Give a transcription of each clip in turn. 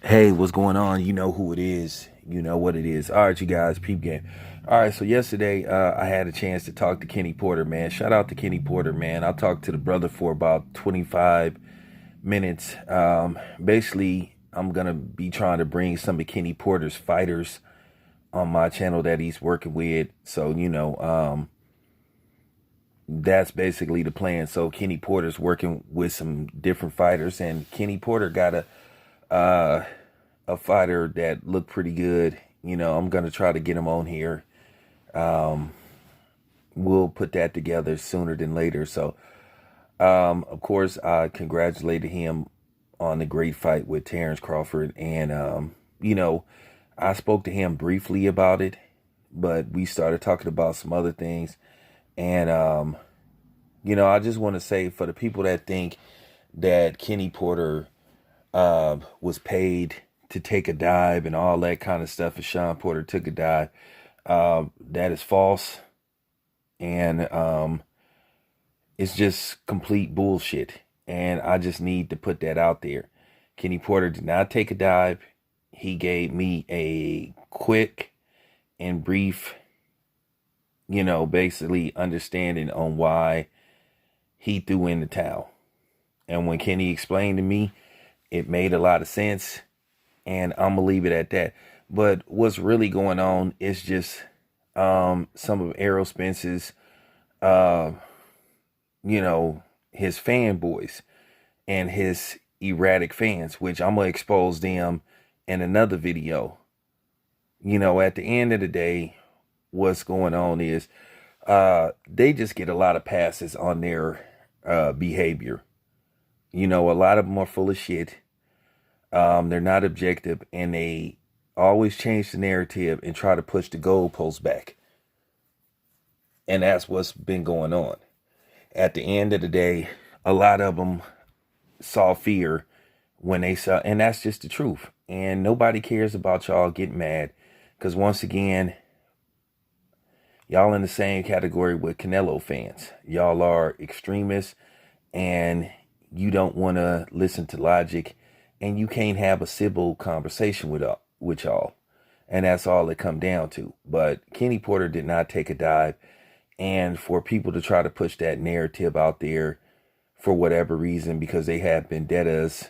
Hey, what's going on? You know who it is. You know what it is. All right, you guys, peep game. All right, so yesterday I had a chance to talk to Kenny Porter, man. Shout out to Kenny Porter, man. I talked to the brother for about 25 minutes. Basically, I'm going to be trying to bring some of Kenny Porter's fighters on my channel that he's working with. So, that's basically the plan. So Kenny Porter's working with some different fighters, and Kenny Porter got uh, a fighter that looked pretty good. I'm gonna try to get him on here. Um, we'll put that together sooner than later. So, of course, I congratulated him on the great fight with Terence Crawford, and I spoke to him briefly about it, but we started talking about some other things, and I just want to say for the people that think that Kenny Porter was paid to take a dive and all that kind of stuff, and Sean Porter took a dive. That is false, and it's just complete bullshit. And I just need to put that out there. Kenny Porter did not take a dive. He gave me a quick and brief, basically understanding on why he threw in the towel. And when Kenny explained to me, it made a lot of sense, and I'm gonna leave it at that. But what's really going on is just some of Errol Spence's, uh, his fanboys and his erratic fans, which I'm gonna expose them in another video. At the end of the day, what's going on is they just get a lot of passes on their behavior. A lot of them are full of shit. They're not objective, and they always change the narrative and try to push the goalposts back. And that's what's been going on. At the end of the day, a lot of them saw fear when they saw, and that's just the truth. And nobody cares about y'all getting mad, because once again, y'all in the same category with Canelo fans. Y'all are extremists, and you don't want to listen to logic, and you can't have a civil conversation with y'all. And that's all it come down to. But Kenny Porter did not take a dive. And for people to try to push that narrative out there for whatever reason, because they have vendettas,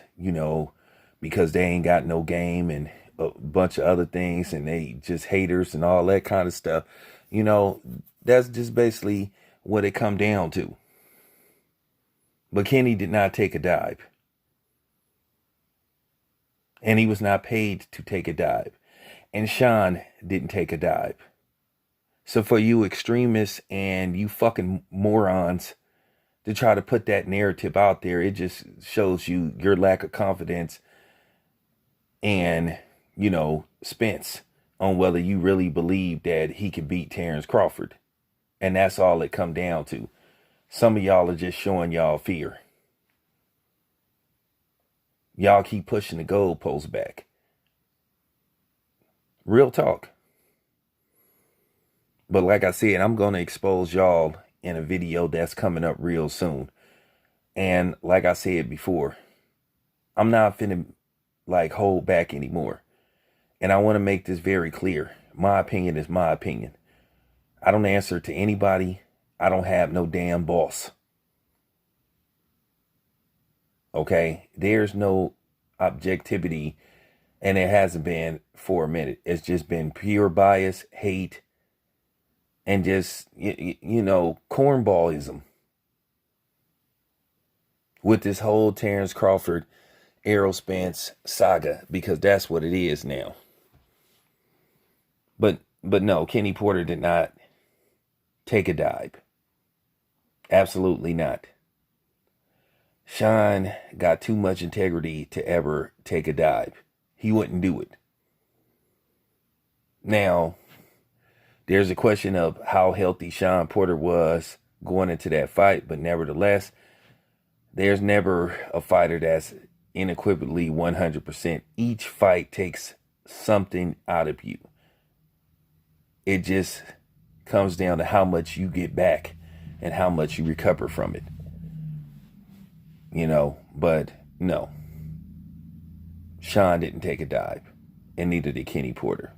because they ain't got no game and a bunch of other things, and they just haters and all that kind of stuff, that's just basically what it come down to. But Kenny did not take a dive. And he was not paid to take a dive. And Sean didn't take a dive. So for you extremists and you fucking morons to try to put that narrative out there, it just shows you your lack of confidence and, Spence, on whether you really believe that he could beat Terence Crawford. And that's all it come down to. Some of y'all are just showing y'all fear. Y'all keep pushing the goalposts back. Real talk. But like I said, I'm going to expose y'all in a video that's coming up real soon. And like I said before, I'm not finna hold back anymore. And I want to make this very clear. My opinion is my opinion. I don't answer to anybody. I don't have no damn boss. Okay? There's no objectivity, and it hasn't been for a minute. It's just been pure bias, hate, and just, cornballism with this whole Terence Crawford, Errol Spence saga, because that's what it is now. But no, Kenny Porter did not take a dive. Absolutely not. Sean got too much integrity to ever take a dive. He wouldn't do it. Now, there's a question of how healthy Sean Porter was going into that fight, but nevertheless, there's never a fighter that's unequivocally 100%. Each fight takes something out of you. It just comes down to how much you get back and how much you recover from it. But no. Sean didn't take a dive, and neither did Kenny Porter.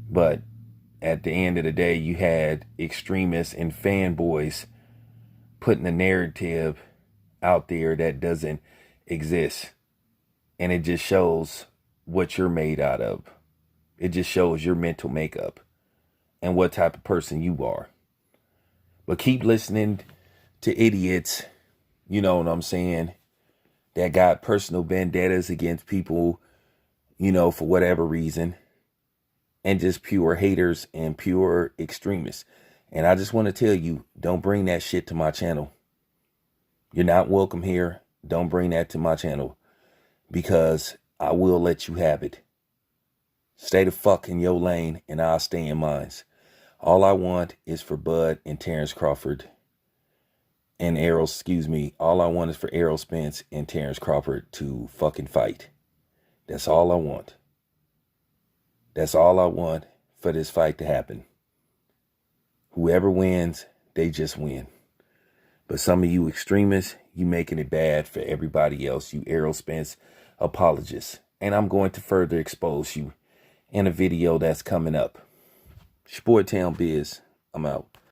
But at the end of the day, you had extremists and fanboys putting a narrative out there that doesn't exist. And it just shows what you're made out of. It just shows your mental makeup and what type of person you are. But keep listening to idiots, you know what I'm saying, that got personal vendettas against people, you know, for whatever reason. And just pure haters and pure extremists. And I just want to tell you, don't bring that shit to my channel. You're not welcome here. Don't bring that to my channel, because I will let you have it. Stay the fuck in your lane and I'll stay in mine. All I want is for Bud and Terence Crawford and all I want is for Errol Spence and Terence Crawford to fucking fight. That's all I want. That's all I want for this fight to happen. Whoever wins, they just win. But some of you extremists, you making it bad for everybody else. You Errol Spence apologists. And I'm going to further expose you in a video that's coming up. It's your boy Town Biz. I'm out.